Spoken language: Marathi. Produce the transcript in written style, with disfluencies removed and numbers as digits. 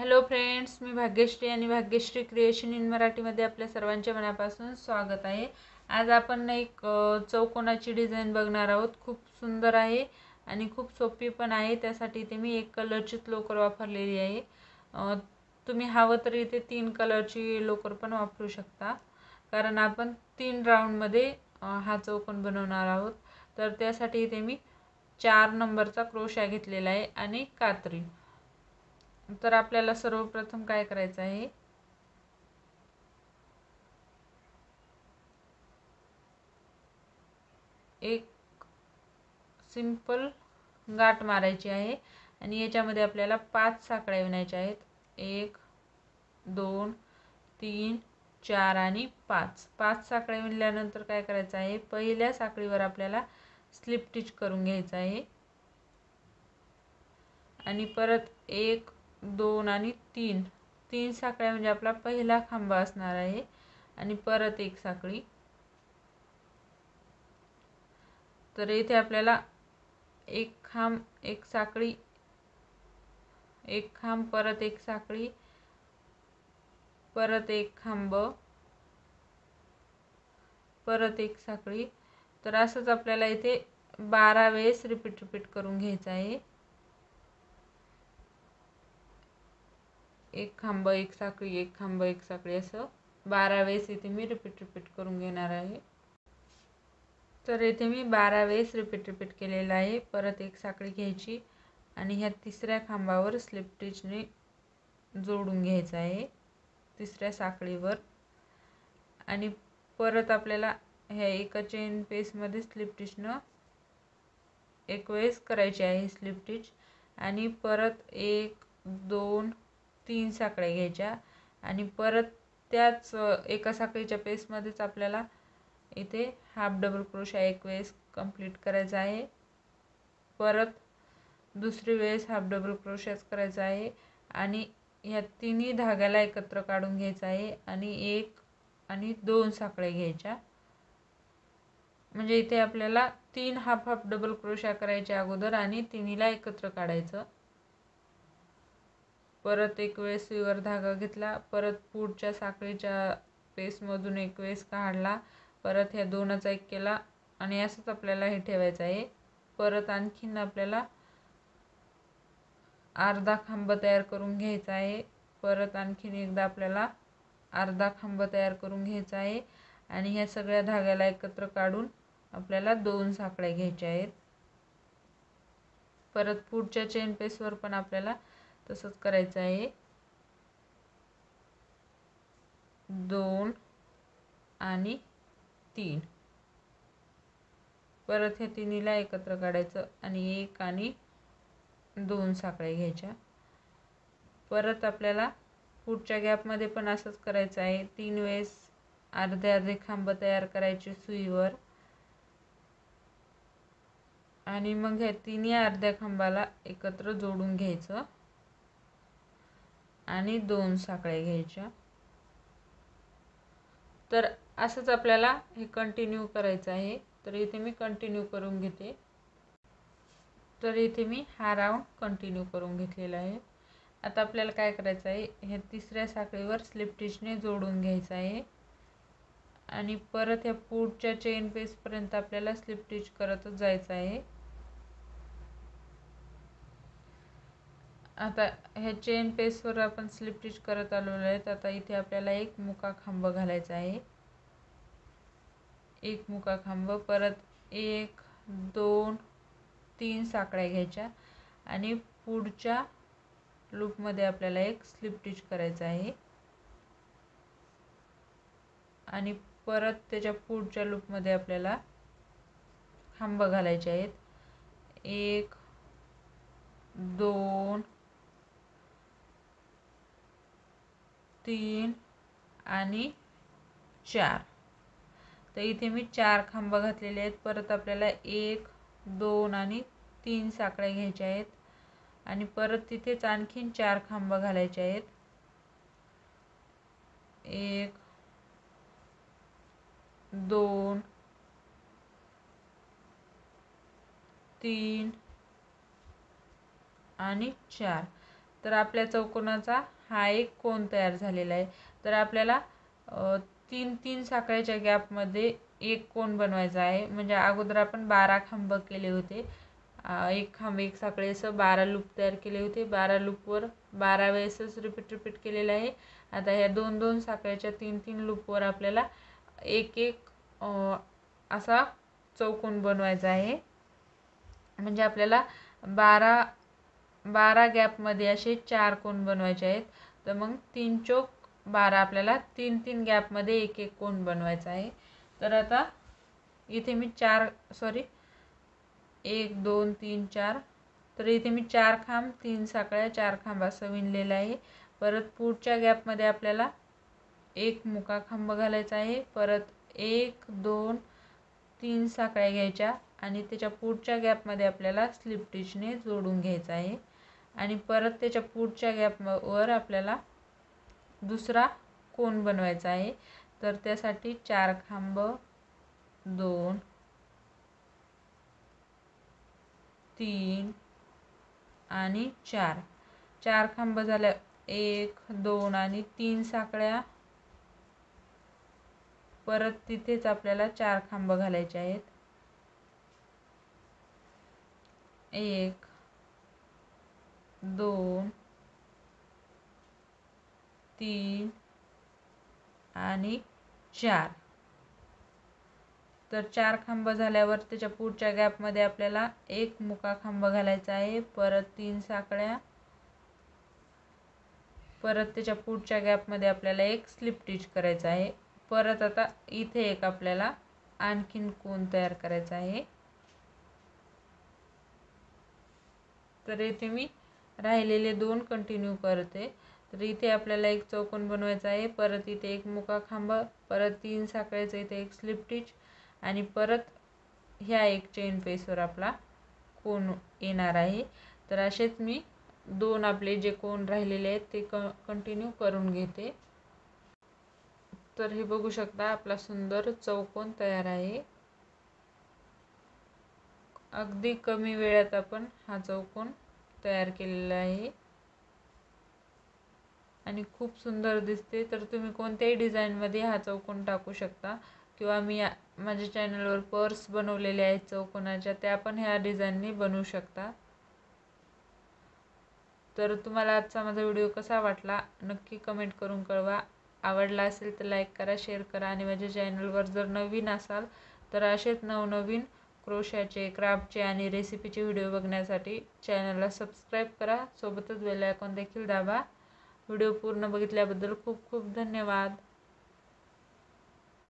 हॅलो फ्रेंड्स, मी भाग्यश्री आणि भाग्यश्री क्रिएशन इन मराठीमध्ये आपल्या सर्वांचे मनापासून स्वागत आहे। आज आपण एक चौकोनाची डिझाईन बघणार आहोत। खूप सुंदर आहे आणि खूप सोपी पण आहे। त्यासाठी इथे मी एक कलरची लोकर वापरलेली आहे। तुम्ही हवं तर इथे 3 कलरची लोकर पण वापरू शकता, कारण आपण 3 राऊंडमध्ये हा चौकोन बनवणार आहोत। तर त्यासाठी इथे मी 4 नंबरचा क्रोशा घेतलेला आहे आणि कात्री। तर आपल्याला सर्वप्रथम काय करायचं आहे, एक सिंपल गाठ मारायची आहे आणि याच्यामध्ये आपल्याला 5 साखळ्या विणायच्या आहेत। 1 2 3 4 आणि 5 साखळ्या विणल्यानंतर काय करायचं आहे, पहिल्या साखळीवर आपल्याला स्लिप स्टिच करून घ्यायचं आहे आणि परत 1 2 आणि 3 साखळ्या म्हणजे आपला पहिला खांबा असणार आहे आणि परत एक साखळी। तर इथे आपल्याला एक खांब, एक साखळी, एक खांब, परत एक साखळी, परत एक खांब, परत एक साखळी। तर असंच आपल्याला इथे 12 वेळेस रिपीट करून घ्यायचं आहे। एक खांब, एक साखळी, एक खांब, एक साखळी, असं 12 वेळेस इथे मी रिपीट करून घेणार आहे। तर इथे मी 12 वेळेस रिपीट केलेला आहे। परत एक साखळी घ्यायची आणि ह्या तिसऱ्या खांबावर स्लिप स्टिचने जोडून घ्यायचं आहे, तिसऱ्या साखळीवर। आणि परत आपल्याला ह्या एका चेन पेसमध्ये स्लिप स्टिचनं एक वेळेस करायची आहे स्लिप स्टिच आणि परत 1 2 3 साखळ्या घ्यायच्या आणि परत त्याच एका साखळीच्या पेसमध्येच आपल्याला इथे हाफ डबल क्रोशा एक वेळेस कंप्लीट करायचा आहे। परत दुसरी वेळेस हाफ डबल क्रोशाच करायचा आहे आणि ह्या तिन्ही धाग्याला एकत्र काढून घ्यायचा आहे आणि 1 आणि 2 साखळ्या घ्यायच्या। म्हणजे इथे आपल्याला 3 हाफ डबल क्रोशा करायच्या अगोदर आणि तिन्हीला एकत्र काढायचं। परत एक वेळेस सुईवर धागा घेतला, परत पुढच्या साखळीच्या पेसमधून एक वेळेस काढला, परत ह्या दोनाचा एक केला आणि असंच आपल्याला हे ठेवायचं आहे। परत आणखीन आपल्याला अर्धा खांब तयार करून घ्यायचा आहे। परत आणखीन एकदा आपल्याला अर्धा खांब तयार करून घ्यायचा आहे आणि ह्या सगळ्या धाग्याला एकत्र काढून आपल्याला 2 साखळ्या घ्यायच्या आहेत। परत पुढच्या चेन पेसवर पण आपल्याला तसंच करायचं आहे। 2 आणि 3, परत हे तिन्हीला एकत्र काढायचं आणि 1 आणि 2 साखळ्या घ्यायच्या। परत आपल्याला पुढच्या गॅपमध्ये पण असंच करायचं आहे। 3 वेळेस अर्धे खांब तयार करायचे सुईवर आणि मग ह्या तिन्ही अर्ध्या खांबाला एकत्र जोडून घ्यायचं आणि 2 साखळ्या घ्यायच्या। तर असंच आपल्याला हे कंटिन्यू करायचं आहे। तर इथे मी कंटिन्यू करून घेते। तर इथे मी हा राऊंड कंटिन्यू करून घेतलेला आहे। आता आपल्याला काय करायचं आहे, हे तिसऱ्या साखळीवर स्लिप स्टिचने जोडून घ्यायचं आहे आणि परत ह्या पुढच्या चेन पेसपर्यंत आपल्याला स्लिप स्टिच करतच जायचं आहे। आता ह्या चेन पेसवर आपण स्लिप स्टिच करत आलेलो आहे। आता इथे आपल्याला एक मुका खांब घालायचा आहे, एक मुका खांब, परत 1 2 3 साखळ्या घ्यायच्या आणि पुढच्या लूपमध्ये आपल्याला एक स्लिप स्टिच करायचं आहे आणि परत त्याच्या पुढच्या लूपमध्ये आपल्याला खांब घालायचे आहेत। 1 2 3 आणि 4। तर इथे मी 4 खांब घातलेले आहेत। परत आपल्याला 1 2 आणि 3 साखळ्या घ्यायच्या आहेत आणि परत तिथेच आणखीन 4 खांब घालायचे आहेत। 1 2 3 आणि 4। तर आपल्या चौकोनाचा हा एक कोन तयार झालेला आहे. तर आपल्याला 3 साखळ्याच्या गॅपमध्ये एक कोन बनवायचा आहे. म्हणजे अगोदर आपण 12 खांब केले होते. एक खांब एक साखळी असं 12 लूप तयार केले होते. 12 लूपवर 12 वेळेसच रिपीट केलेलं आहे. आता ह्या 2 साखळ्याच्या 3 लूपवर आपल्याला एक असा चौकोन बनवायचा आहे. म्हणजे आपल्याला 12 गॅपमध्ये असे 4 कोन बनवायचे आहेत. तर मग 3 चोक 12 आपल्याला 3 गॅपमध्ये एक कोन बनवायचा आहे. तर आता इथे मी 1 2 3 4 तर इथे मी 4 खांब 3 साखळ्या 4 खांब असं विणलेलं आहे. परत पुढच्या गॅपमध्ये आपल्याला एक मुका खांब घालायचा आहे. परत 1 2 3 साखळ्या घ्यायच्या आणि त्याच्या पुढच्या गॅपमध्ये आपल्याला स्लिप स्टिचने जोडून घ्यायचं आहे. आणि परत त्याच्या पुढच्या गॅपवर आपल्याला दुसरा कोन बनवायचा आहे. तर त्यासाठी 4 खांब 2 3 आणि 4 खांब झाल्या 1 2 आणि 3 साखळ्या. परत तिथेच आपल्याला 4 खांब घालायचे आहेत. 1 2 3 आणि 4. तर 4 खांब झाल्यावर त्याच्या पुढच्या गॅपमध्ये आपल्याला एक मुका खांब घालायचा आहे. परत 3 साखळ्या. परत त्याच्या पुढच्या गॅपमध्ये आपल्याला एक स्लिप स्टिच करायचा आहे. परत आता इथे एक आपल्याला आणखीन कोन तयार करायचा आहे. तर इथे मी राहिलेले 2 कंटिन्यू करते. तर इथे आपल्याला एक चौकोन बनवायचा आहे. परत इथे एक मुका खांब, परत 3 साखळ्याचं इथे एक स्लिप स्टिच आणि परत ह्या एक चेन पेसवर आपला कोन येणार आहे. तर असेच मी 2 आपले जे कोन राहिलेले आहेत ते कंटिन्यू करून घेते. तर हे बघू शकता आपला सुंदर चौकोन तयार आहे. अगदी कमी वेळात आपण हा चौकोन तयार केलेला आहे आणि खूप सुंदर दिसते. तर तुम्ही कोणत्याही डिझाईनमध्ये हा चौकोन टाकू शकता किंवा मी माझ्या चॅनलवर पर्स बनवलेले आहेत चौकोनाच्या, त्या पण ह्या डिझाईनने बनवू शकता. तर तुम्हाला आजचा माझा व्हिडिओ कसा वाटला नक्की कमेंट करून कळवा. आवडला असेल तर लाईक करा, शेअर करा आणि माझ्या चॅनलवर जर नवीन असाल तर असेच नवनवीन क्रोशाचे, क्राफ्टचे आणि रेसिपीचे व्हिडिओ बघण्यासाठी चॅनलला सबस्क्राईब करा. सोबतच बेल आयकॉन देखील दाबा. व्हिडिओ पूर्ण बघितल्याबद्दल खूप खूप धन्यवाद.